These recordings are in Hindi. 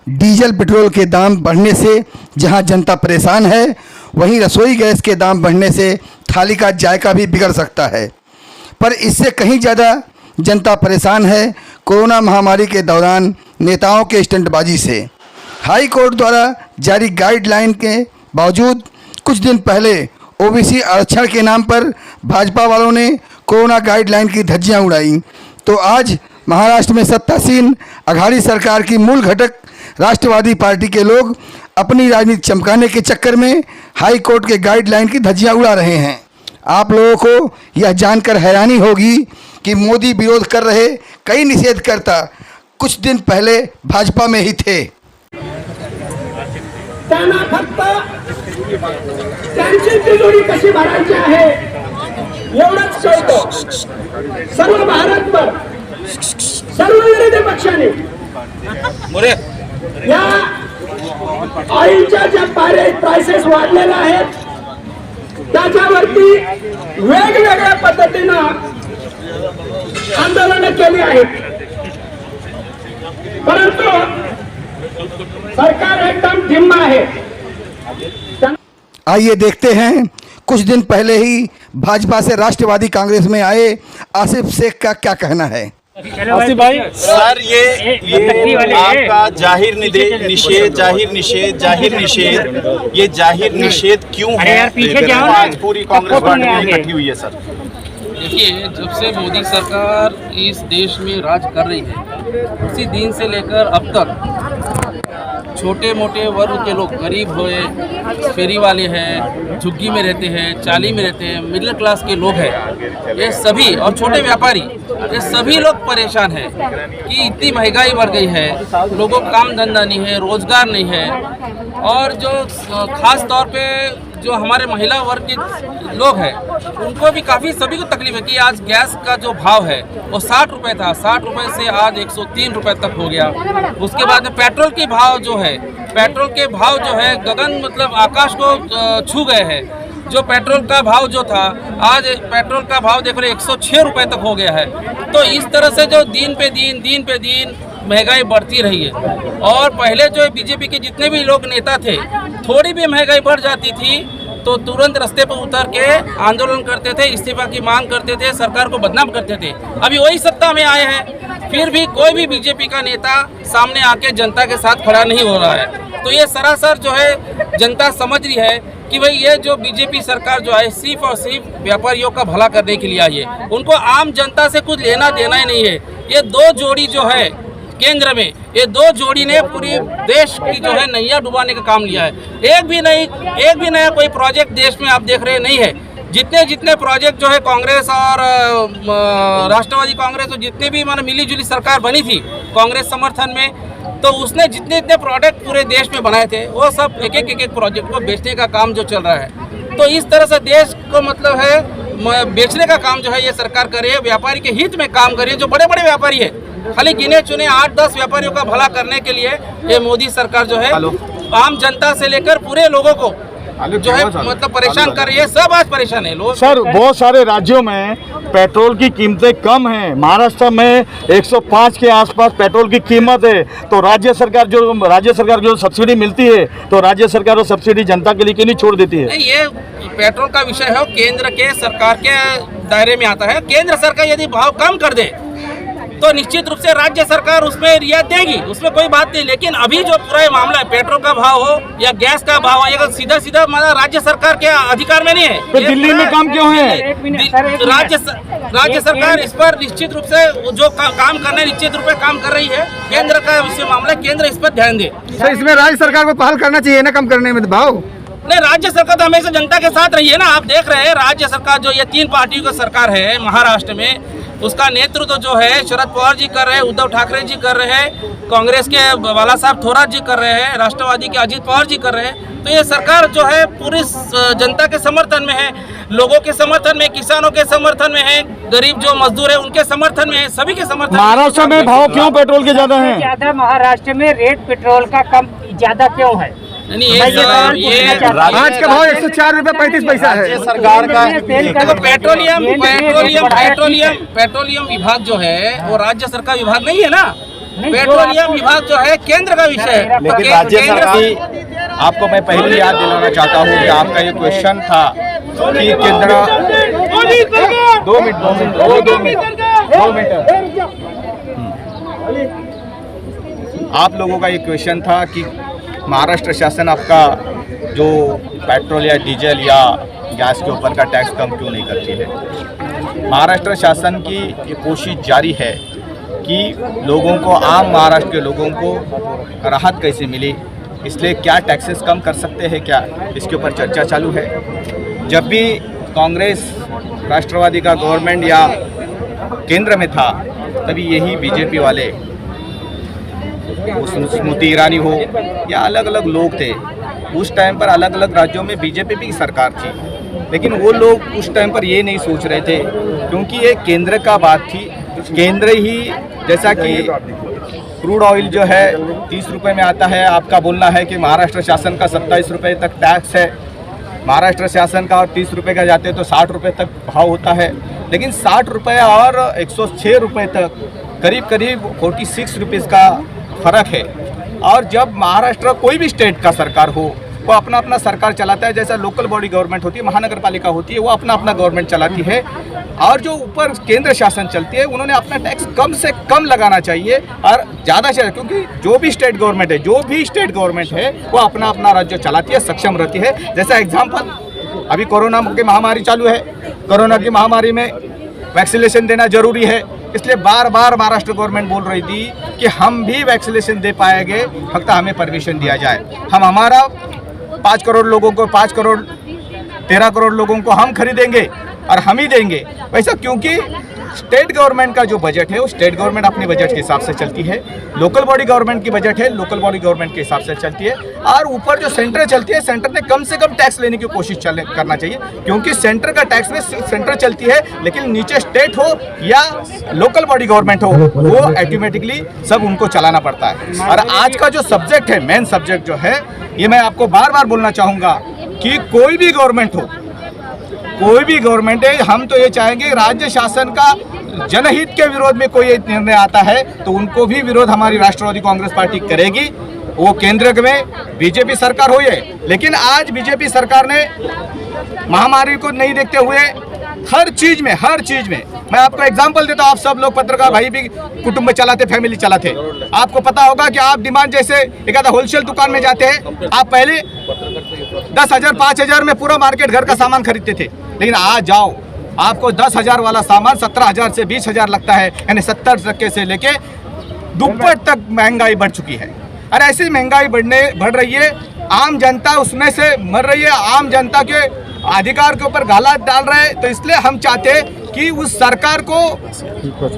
डीजल पेट्रोल के दाम बढ़ने से जहां जनता परेशान है, वहीं रसोई गैस के दाम बढ़ने से थाली का जायका भी बिगड़ सकता है। पर इससे कहीं ज़्यादा जनता परेशान है कोरोना महामारी के दौरान नेताओं के स्टंटबाजी से। हाई कोर्ट द्वारा जारी गाइडलाइन के बावजूद कुछ दिन पहले ओबीसी आरक्षण के नाम पर भाजपा वालों ने कोरोना गाइडलाइन की धज्जियां उड़ाई, तो आज महाराष्ट्र में सत्तासीन अघाड़ी सरकार की मूल घटक राष्ट्रवादी पार्टी के लोग अपनी राजनीति चमकाने के चक्कर में हाई कोर्ट के गाइडलाइन की धज्जियां उड़ा रहे हैं। आप लोगों को यह जानकर हैरानी होगी कि मोदी विरोध कर रहे कई निषेधकर्ता कुछ दिन पहले भाजपा में ही थे। त्यांना फक्त त्यांची तिजोरी कशी भरायची आहे एवढंच कळतं। सर्व भारतभर सर्व विरोधी पक्षांनी या ऑइलच्या ज्या प्राइसेस वाढलेल्या आहेत त्याच्यावरती वेगवेगळ्या पद्धतीनं आंदोलन केली आहेत, परंतु सरकार एकदम धिम्मा है। आइए देखते हैं कुछ दिन पहले ही भाजपा से राष्ट्रवादी कांग्रेस में आए आसिफ शेख का क्या कहना है। आसिफ भाई सर, ये आपका जाहिर निषेध ये जाहिर निषेध क्यों है? आज पूरी कांग्रेस पार्टी इकट्ठी हुई है। सर देखिए, जब से मोदी सरकार इस देश में राज कर रही है उसी दिन से लेकर अब तक छोटे मोटे वर्ग के लोग, गरीब हुए, फेरी वाले हैं, झुग्गी में रहते हैं, चाली में रहते हैं, मिडिल क्लास के लोग हैं, ये सभी और छोटे व्यापारी, ये सभी लोग परेशान हैं कि इतनी महंगाई बढ़ गई है, लोगों को काम धंधा नहीं है, रोजगार नहीं है। और जो खास तौर पे जो हमारे महिला वर्ग के लोग हैं उनको भी काफ़ी, सभी को तकलीफ है कि आज गैस का जो भाव है वो 60 रुपये था, 60 रुपये से आज 103 रुपये तक हो गया। उसके बाद में पेट्रोल के भाव जो है, पेट्रोल के भाव जो है गगन मतलब आकाश को छू गए हैं। जो पेट्रोल का भाव जो था आज पेट्रोल का भाव देख रहे 106 रुपये तक हो गया है। तो इस तरह से जो दिन पे दिन महंगाई बढ़ती रही है। और पहले जो बीजेपी के जितने भी लोग नेता थे, थोड़ी भी महंगाई बढ़ जाती थी तो तुरंत रास्ते पर उतर के आंदोलन करते थे, इस्तीफा की मांग करते थे, सरकार को बदनाम करते थे। अभी वही सत्ता में आए हैं, फिर भी कोई भी बीजेपी का नेता सामने आके जनता के साथ खड़ा नहीं हो रहा है। तो ये सरासर जो है जनता समझ रही है कि भाई ये जो बीजेपी सरकार जो है सिर्फ और सिर्फ व्यापारियों का भला करने के लिए आई है, उनको आम जनता से कुछ लेना देना ही नहीं है। ये दो जोड़ी जो है केंद्र में, ये दो जोड़ी ने पूरी देश की जो है नैया डुबाने का काम लिया है। एक भी नया कोई प्रोजेक्ट देश में आप देख रहे नहीं है। जितने प्रोजेक्ट जो है कांग्रेस और राष्ट्रवादी कांग्रेस और जितने भी माने मिली जुली सरकार बनी थी कांग्रेस समर्थन में, तो उसने जितने प्रोडक्ट पूरे देश में बनाए थे वो सब एक प्रोजेक्ट को बेचने का काम जो चल रहा है। तो इस तरह से देश को मतलब है बेचने का काम जो है ये सरकार कर रही है, व्यापारी के हित में काम कर रही है। जो बड़े बड़े व्यापारी है, खाली गिने चुने 8-10 व्यापारियों का भला करने के लिए ये मोदी सरकार जो है आम जनता से लेकर पूरे लोगों को जो है मतलब परेशान कर रही है। सब आज परेशान है लोग। सर, बहुत सारे राज्यों में पेट्रोल की कीमतें कम हैं। महाराष्ट्र में 105 के आसपास पेट्रोल की कीमत है। तो राज्य सरकार जो सब्सिडी मिलती है तो राज्य सरकार वो सब्सिडी जनता के लिए क्यों नहीं छोड़ देती है? नहीं, ये पेट्रोल का विषय है, केंद्र के सरकार के दायरे में आता है। केंद्र सरकार यदि भाव कम कर दे तो निश्चित रूप से राज्य सरकार उसमें रियायत देगी, उसमें कोई बात नहीं। लेकिन अभी जो पूरा मामला है, पेट्रोल का भाव हो या गैस का भाव हो, ये सीधा मतलब राज्य सरकार के अधिकार में नहीं है। तो दिल्ली में काम क्यों है? राज्य सरकार इस पर निश्चित रूप से जो काम करना है निश्चित रूप से काम कर रही है। केंद्र का विषय मामला, केंद्र इस पर ध्यान दे। तो इसमें राज्य सरकार को पहल करना चाहिए ना कम करने में भाव। नहीं, राज्य सरकार तो हमेशा जनता के साथ रही है ना। आप देख रहे हैं राज्य सरकार जो ये 3 पार्टियों की सरकार है महाराष्ट्र में, उसका नेतृत्व जो है शरद पवार जी कर रहे हैं, उद्धव ठाकरे जी कर रहे हैं, कांग्रेस के बाला साहब थोरात जी कर रहे हैं, राष्ट्रवादी के अजित पवार जी कर रहे हैं। तो ये सरकार जो है पूरी जनता के समर्थन में है, लोगों के समर्थन में, किसानों के समर्थन में है, गरीब जो मजदूर है उनके समर्थन में है, सभी के समर्थन। महाराष्ट्र में भाव क्यों पेट्रोल के ज्यादा है? ज्यादा महाराष्ट्र में रेट पेट्रोल का कम ज्यादा क्यों है? नहीं, ये आज का भाव 104 रुपये 35 पैसा है। सरकार का देखो, पेट्रोलियम विभाग जो है वो राज्य सरकार विभाग नहीं है ना। पेट्रोलियम विभाग जो है केंद्र का विषय है। लेकिन राज्य सरकार, आपको मैं पहले याद दिलाना चाहता हूँ कि आपका ये क्वेश्चन था कि केंद्र 2 मिनट आप लोगों का ये क्वेश्चन था कि महाराष्ट्र शासन आपका जो पेट्रोल या डीजल या गैस के ऊपर का टैक्स कम क्यों नहीं करती है। महाराष्ट्र शासन की ये कोशिश जारी है कि लोगों को, आम महाराष्ट्र के लोगों को राहत कैसे मिली, इसलिए क्या टैक्सेस कम कर सकते हैं क्या, इसके ऊपर चर्चा चालू है। जब भी कांग्रेस राष्ट्रवादी का गवर्नमेंट या केंद्र में था तभी यही बीजेपी वाले, वो स्मृति ईरानी हो या अलग अलग लोग थे, उस टाइम पर अलग अलग राज्यों में बीजेपी की सरकार थी, लेकिन वो लोग उस टाइम पर ये नहीं सोच रहे थे क्योंकि ये केंद्र का बात थी। केंद्र ही, जैसा कि क्रूड ऑयल जो है 30 रुपये में आता है, आपका बोलना है कि महाराष्ट्र शासन का 27 रुपये तक टैक्स है, महाराष्ट्र शासन का और 30 रुपये का जाते तो 60 रुपये तक भाव होता है, लेकिन 60 रुपये और 106 रुपये तक करीब करीब 46 रुपीज़ का फ़र्क है। और जब महाराष्ट्र कोई भी स्टेट का सरकार हो, वो अपना अपना सरकार चलाता है, जैसा लोकल बॉडी गवर्नमेंट होती है, महानगर पालिका होती है, वो अपना अपना गवर्नमेंट चलाती है, और जो ऊपर केंद्र शासन चलती है उन्होंने अपना टैक्स कम से कम लगाना चाहिए और ज़्यादा से, क्योंकि जो भी स्टेट गवर्नमेंट है वो अपना अपना राज्य चलाती है, सक्षम रहती है। जैसा एग्जाम्पल, अभी कोरोना की महामारी चालू है, कोरोना की महामारी में वैक्सीनेशन देना जरूरी है, इसलिए बार बार महाराष्ट्र गवर्नमेंट बोल रही थी कि हम भी वैक्सीनेशन दे पाएंगे, फक्त हमें परमिशन दिया जाए। हम हमारा 5 करोड़ लोगों को, 5 करोड़ 13 करोड़ लोगों को हम खरीदेंगे और हम ही देंगे। वैसा क्योंकि स्टेट गवर्नमेंट का जो बजट है वो स्टेट गवर्नमेंट अपने बजट के हिसाब से चलती है, लोकल बॉडी गवर्नमेंट की बजट है लोकल बॉडी गवर्नमेंट के हिसाब से चलती है, और ऊपर जो सेंटर चलती है, सेंटर ने कम से कम टैक्स लेने की कोशिश करना चाहिए, क्योंकि सेंटर का टैक्स में सिर्फ सेंटर चलती है, लेकिन नीचे स्टेट हो या लोकल बॉडी गवर्नमेंट हो, वो ऑटोमेटिकली सब उनको चलाना पड़ता है। और आज का जो सब्जेक्ट है, मेन सब्जेक्ट जो है, ये मैं आपको बार बार बोलना चाहूँगा कि कोई भी गवर्नमेंट हो, कोई भी गवर्नमेंट है, हम तो ये चाहेंगे राज्य शासन का जनहित के विरोध में कोई निर्णय आता है तो उनको भी विरोध हमारी राष्ट्रवादी कांग्रेस पार्टी करेगी, वो केंद्र में बीजेपी सरकार हो ये। लेकिन आज बीजेपी सरकार ने महामारी को नहीं देखते हुए हर चीज में मैं आपको एग्जांपल देता हूँ, आप सब लोग पत्रकार भाई भी कुटुंब चलाते, फैमिली चलाते, आपको पता होगा कि आप डिमांड जैसे एक आधा होलसेल दुकान में जाते हैं, आप पहले 10,000 5,000 में पूरा मार्केट घर का सामान खरीदते थे, लेकिन आज जाओ आपको 10,000 वाला सामान 17,000 से 20,000 लगता है, यानी 70% से लेके दुप्पट तक महंगाई बढ़ चुकी है। और ऐसी महंगाई बढ़ रही है, आम जनता उसमें से मर रही है, आम जनता के अधिकार के ऊपर गाला डाल रहे हैं। तो इसलिए हम चाहते हैं कि उस सरकार को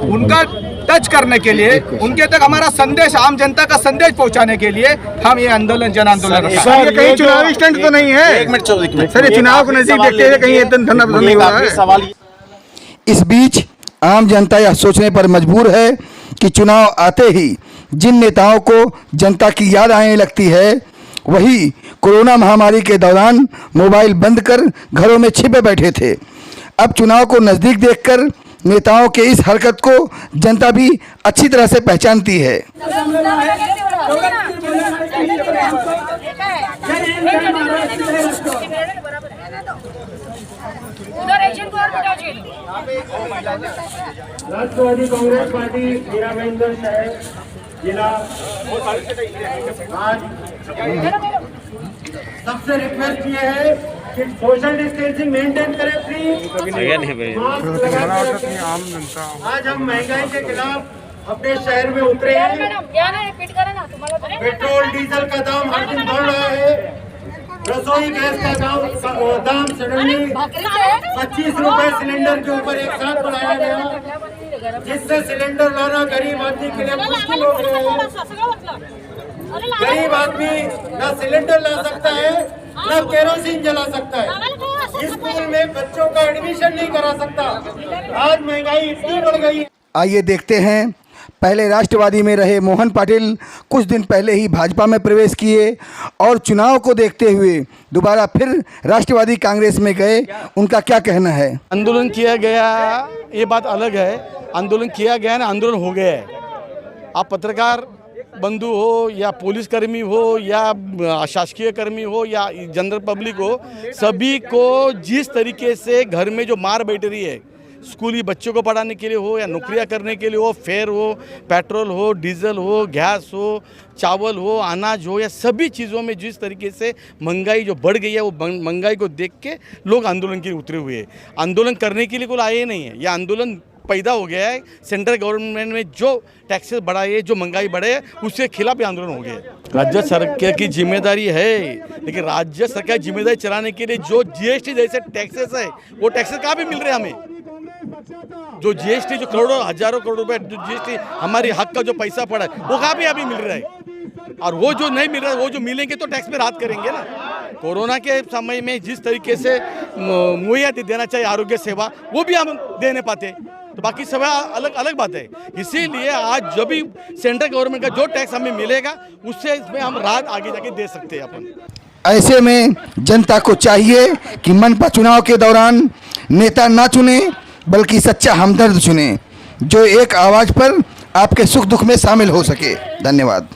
उनका टच करने के लिए, उनके तक हमारा संदेश, आम जनता का संदेश पहुंचाने के लिए हम ये आंदोलन, जन आंदोलन ये कहीं चुनावी स्टंट तो नहीं है? एक मिनट सर, ये चुनाव को नजदीक देखते हुए कहीं ये धंधा नहीं हो रहा है? सवाल इस बीच आम जनता यह सोचने पर मजबूर है कि चुनाव आते ही जिन नेताओं को जनता की याद आने लगती है, वही कोरोना महामारी के दौरान मोबाइल बंद कर घरों में छिपे बैठे थे। अब चुनाव को नज़दीक देखकर नेताओं के इस हरकत को जनता भी अच्छी तरह से पहचानती है। राष्ट्रवादी कांग्रेस पार्टी मीरा महेंद्र साहब जिला आज सबसे रिक्वेस्ट ये है कि सोशल डिस्टेंसिंग मेंटेन करें प्लीज। आज हम महंगाई के खिलाफ अपने शहर में उतरे हैं। पेट्रोल डीजल का दाम हर दिन बढ़ रहा है, रसोई गैस का दाम सडनली 25 रुपए सिलेंडर के ऊपर एक साथ बढ़ाया गया, जिससे सिलेंडर लाना गरीब आदमी के लिए मुश्किल हो गया है। गरीब आदमी न सिलेंडर ला सकता है, न केरोसिन जला सकता है, स्कूल में बच्चों का एडमिशन नहीं करा सकता। आज महंगाई इतनी बढ़ गई। आइए देखते हैं, पहले राष्ट्रवादी में रहे मोहन पाटिल कुछ दिन पहले ही भाजपा में प्रवेश किए और चुनाव को देखते हुए दोबारा फिर राष्ट्रवादी कांग्रेस में गए, उनका क्या कहना है? आंदोलन किया गया ये बात अलग है, आंदोलन किया गया ना, आंदोलन हो गया है। आप पत्रकार बंधु हो या पुलिसकर्मी हो या शासकीय कर्मी हो या जनरल पब्लिक हो, सभी को जिस तरीके से घर में जो मार बैठ रही है, स्कूली बच्चों को पढ़ाने के लिए हो या नौकरियां करने के लिए हो, फेयर हो, पेट्रोल हो, डीजल हो, गैस हो, चावल हो, अनाज हो, या सभी चीज़ों में जिस तरीके से महंगाई जो बढ़ गई है, वो महंगाई को देख के लोग आंदोलन के लिए उतरे हुए हैं। आंदोलन करने के लिए कोई आए नहीं है, यह आंदोलन पैदा हो गया है सेंट्रल गवर्नमेंट में जो टैक्सेस बढ़ाए, जो महंगाई बढ़े, उसके खिलाफ आंदोलन हो गया है। राज्य सरकार की जिम्मेदारी है, लेकिन राज्य सरकार जिम्मेदारी चलाने के लिए जो जीएसटी जैसे टैक्सेस है, वो टैक्सेस कहाँ भी मिल रहे हैं हमें? जो जीएसटी, जो करोड़ों हजारों करोड़ रुपए जो जीएसटी हमारी हक का जो पैसा पड़ा है, वो कहाँ भी अभी मिल रहा है? और वो जो नहीं मिल रहा है, वो जो मिलेंगे तो टैक्स में राहत करेंगे ना। कोरोना के समय में जिस तरीके से मुहैया देना चाहिए आरोग्य सेवा, वो भी हम दे नहीं पाते, तो बाकी सब अलग अलग बात है। इसीलिए आज जो भी सेंट्रल गवर्नमेंट का जो टैक्स हमें मिलेगा, उससे इसमें हम राहत आगे जाके दे सकते हैं अपन। ऐसे में जनता को चाहिए कि मनपा चुनाव के दौरान नेता ना चुने, बल्कि सच्चा हमदर्द चुने, जो एक आवाज़ पर आपके सुख दुख में शामिल हो सके। धन्यवाद।